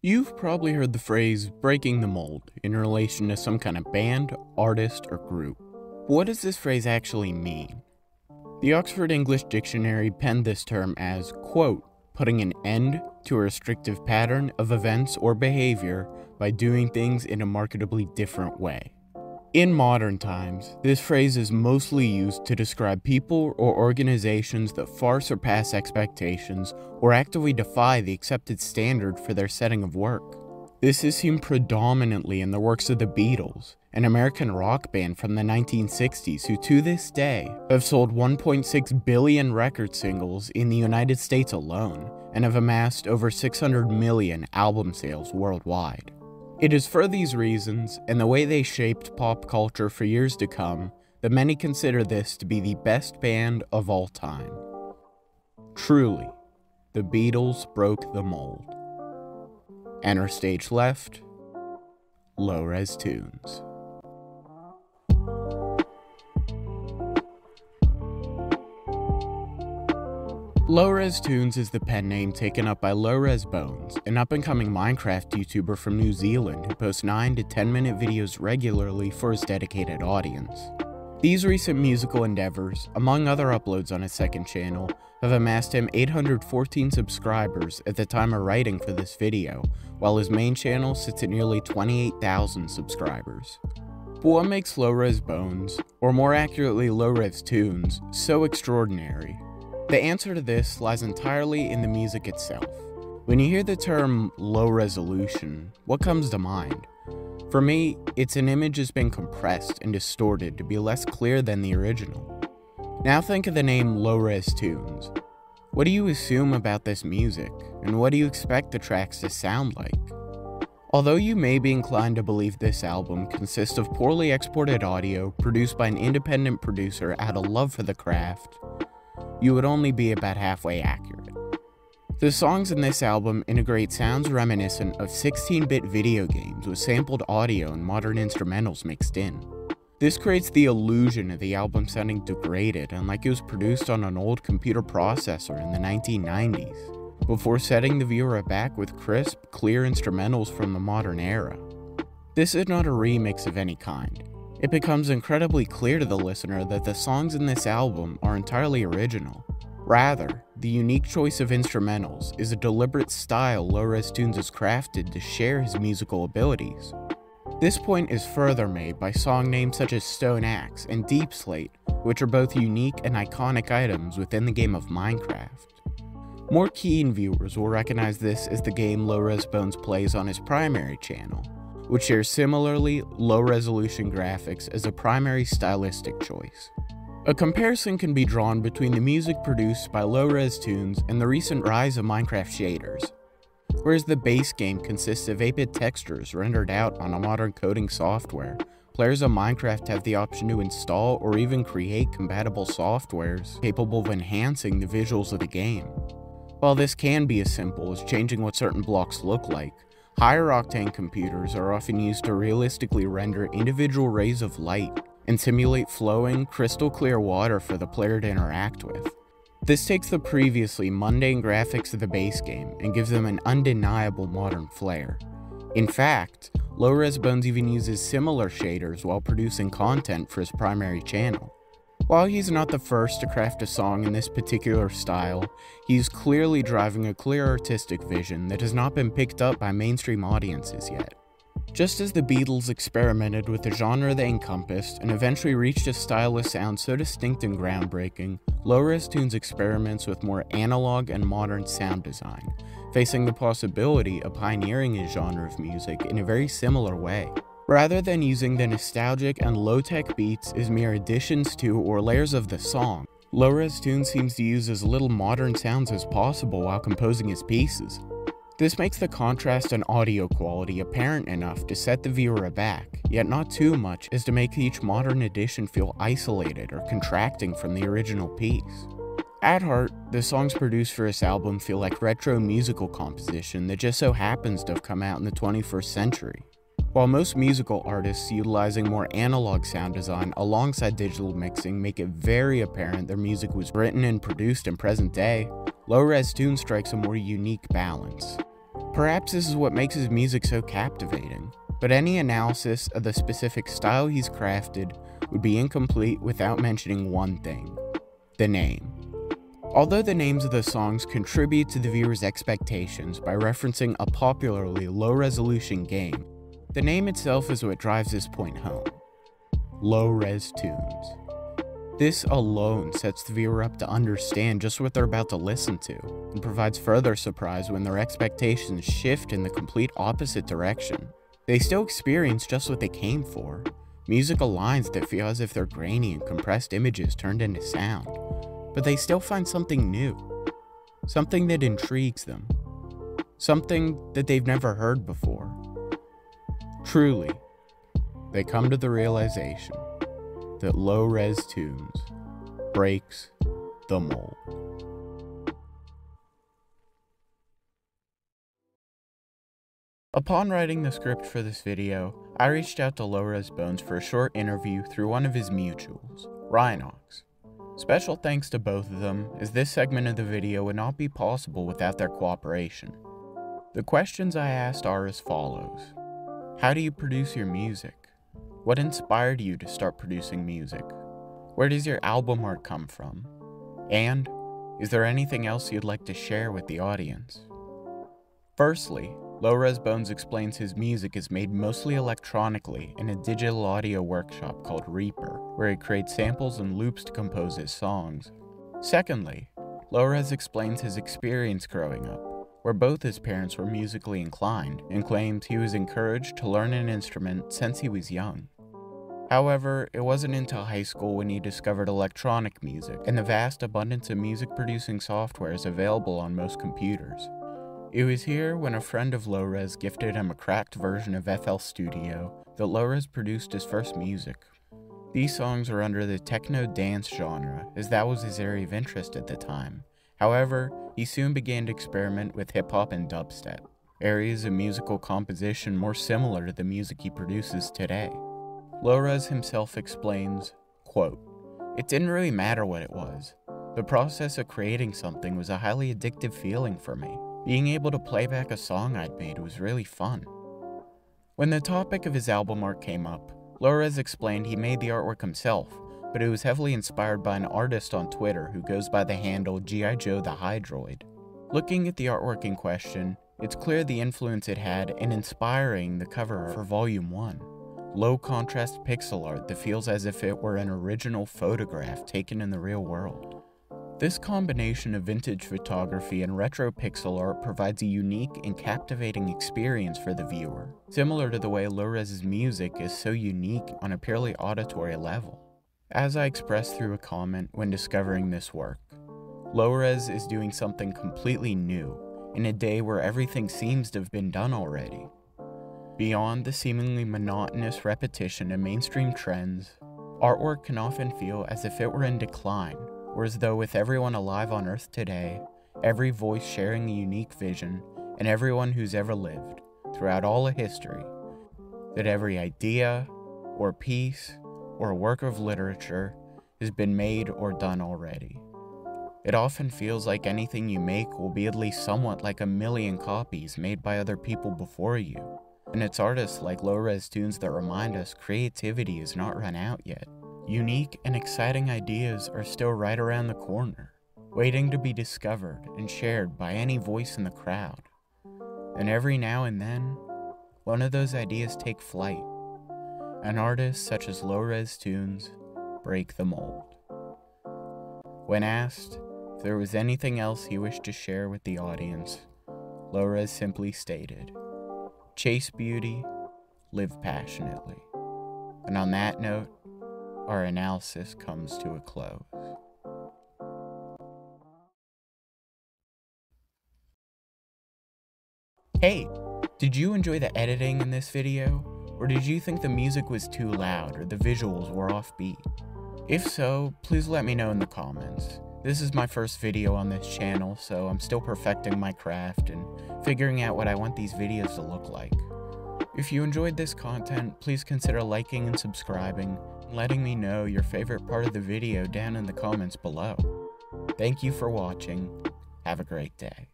You've probably heard the phrase breaking the mold in relation to some kind of band, artist, or group. But what does this phrase actually mean? The Oxford English Dictionary penned this term as, quote, putting an end to a restrictive pattern of events or behavior by doing things in a markedly different way. In modern times, this phrase is mostly used to describe people or organizations that far surpass expectations or actively defy the accepted standard for their setting of work. This is seen predominantly in the works of the Beatles, an American rock band from the 1960s who to this day have sold 1.6 billion record singles in the United States alone and have amassed over 600 million album sales worldwide. It is for these reasons, and the way they shaped pop culture for years to come, that many consider this to be the best band of all time. Truly, the Beatles broke the mold. Enter stage left, Lowrestunes. Lowrestunes is the pen name taken up by Lowresbones, an up-and-coming Minecraft YouTuber from New Zealand who posts 9 to 10-minute videos regularly for his dedicated audience. These recent musical endeavors, among other uploads on his second channel, have amassed him 814 subscribers at the time of writing for this video, while his main channel sits at nearly 28,000 subscribers. But what makes Lowresbones, or more accurately Lowrestunes, so extraordinary? The answer to this lies entirely in the music itself. When you hear the term low resolution, what comes to mind? For me, it's an image that's been compressed and distorted to be less clear than the original. Now think of the name Lowrestunes. What do you assume about this music, and what do you expect the tracks to sound like? Although you may be inclined to believe this album consists of poorly exported audio produced by an independent producer out of love for the craft, you would only be about halfway accurate. The songs in this album integrate sounds reminiscent of 16-bit video games with sampled audio and modern instrumentals mixed in. This creates the illusion of the album sounding degraded and like it was produced on an old computer processor in the 1990s, before setting the viewer aback with crisp, clear instrumentals from the modern era. This is not a remix of any kind. It becomes incredibly clear to the listener that the songs in this album are entirely original. Rather, the unique choice of instrumentals is a deliberate style Lowrestunes has crafted to share his musical abilities. This point is further made by song names such as Stone Axe and Deep Slate, which are both unique and iconic items within the game of Minecraft. More keen viewers will recognize this as the game Lowresbones plays on his primary channel, which shares similarly low-resolution graphics as a primary stylistic choice. A comparison can be drawn between the music produced by Lowrestunes and the recent rise of Minecraft shaders. Whereas the base game consists of 8-bit textures rendered out on a modern coding software, players of Minecraft have the option to install or even create compatible softwares capable of enhancing the visuals of the game. While this can be as simple as changing what certain blocks look like, higher octane computers are often used to realistically render individual rays of light and simulate flowing, crystal clear water for the player to interact with. This takes the previously mundane graphics of the base game and gives them an undeniable modern flair. In fact, Lowresbones even uses similar shaders while producing content for his primary channel. While he's not the first to craft a song in this particular style, he's clearly driving a clear artistic vision that has not been picked up by mainstream audiences yet. Just as the Beatles experimented with a genre they encompassed and eventually reached a style of sound so distinct and groundbreaking, Lowrestunes experiments with more analog and modern sound design, facing the possibility of pioneering a genre of music in a very similar way. Rather than using the nostalgic and low-tech beats as mere additions to or layers of the song, Lowrestunes seems to use as little modern sounds as possible while composing his pieces. This makes the contrast in audio quality apparent enough to set the viewer aback, yet not too much as to make each modern addition feel isolated or contracting from the original piece. At heart, the songs produced for this album feel like retro musical composition that just so happens to have come out in the 21st century. While most musical artists utilizing more analog sound design alongside digital mixing make it very apparent their music was written and produced in present day, Lowrestunes strikes a more unique balance. Perhaps this is what makes his music so captivating, but any analysis of the specific style he's crafted would be incomplete without mentioning one thing: the name. Although the names of the songs contribute to the viewer's expectations by referencing a popularly low-resolution game, the name itself is what drives this point home: Lowrestunes. This alone sets the viewer up to understand just what they're about to listen to, and provides further surprise when their expectations shift in the complete opposite direction. They still experience just what they came for: musical lines that feel as if they're grainy and compressed images turned into sound, but they still find something new, something that intrigues them, something that they've never heard before. Truly, they come to the realization that Lowrestunes breaks the mold. Upon writing the script for this video, I reached out to Lowresbones for a short interview through one of his mutuals, Rhinox. Special thanks to both of them, as this segment of the video would not be possible without their cooperation. The questions I asked are as follows: how do you produce your music? What inspired you to start producing music? Where does your album art come from? And is there anything else you'd like to share with the audience? Firstly, Lowresbones explains his music is made mostly electronically in a digital audio workshop called Reaper, where he creates samples and loops to compose his songs. Secondly, Lowres explains his experience growing up, where both his parents were musically inclined, and claims he was encouraged to learn an instrument since he was young. However, it wasn't until high school when he discovered electronic music and the vast abundance of music-producing softwares available on most computers. It was here, when a friend of Lowres gifted him a cracked version of FL Studio, that Lowres produced his first music. These songs are under the techno dance genre, as that was his area of interest at the time. However, he soon began to experiment with hip-hop and dubstep, areas of musical composition more similar to the music he produces today. Lowres himself explains, quote, "It didn't really matter what it was. The process of creating something was a highly addictive feeling for me. Being able to play back a song I'd made was really fun." When the topic of his album art came up, Lowres explained he made the artwork himself, but it was heavily inspired by an artist on Twitter who goes by the handle G.I. Joe the Hydroid. Looking at the artwork in question, it's clear the influence it had in inspiring the cover for Volume 1. Low-contrast pixel art that feels as if it were an original photograph taken in the real world. This combination of vintage photography and retro pixel art provides a unique and captivating experience for the viewer, similar to the way Lowres' music is so unique on a purely auditory level. As I expressed through a comment when discovering this work, Lowres is doing something completely new in a day where everything seems to have been done already. Beyond the seemingly monotonous repetition of mainstream trends, artwork can often feel as if it were in decline, or as though with everyone alive on Earth today, every voice sharing a unique vision, and everyone who's ever lived, throughout all of history, that every idea, or piece, or work of literature has been made or done already. It often feels like anything you make will be at least somewhat like a million copies made by other people before you, and it's artists like Lowrestunes that remind us creativity has not run out yet. Unique and exciting ideas are still right around the corner, waiting to be discovered and shared by any voice in the crowd. And every now and then, one of those ideas take flight, and artists such as Lowrestunes break the mold. When asked if there was anything else he wished to share with the audience, Lowres simply stated, "Chase beauty, live passionately." And on that note, our analysis comes to a close. Hey, did you enjoy the editing in this video? Or did you think the music was too loud or the visuals were offbeat? If so, please let me know in the comments. This is my first video on this channel, so I'm still perfecting my craft and figuring out what I want these videos to look like. If you enjoyed this content, please consider liking and subscribing, and letting me know your favorite part of the video down in the comments below. Thank you for watching. Have a great day.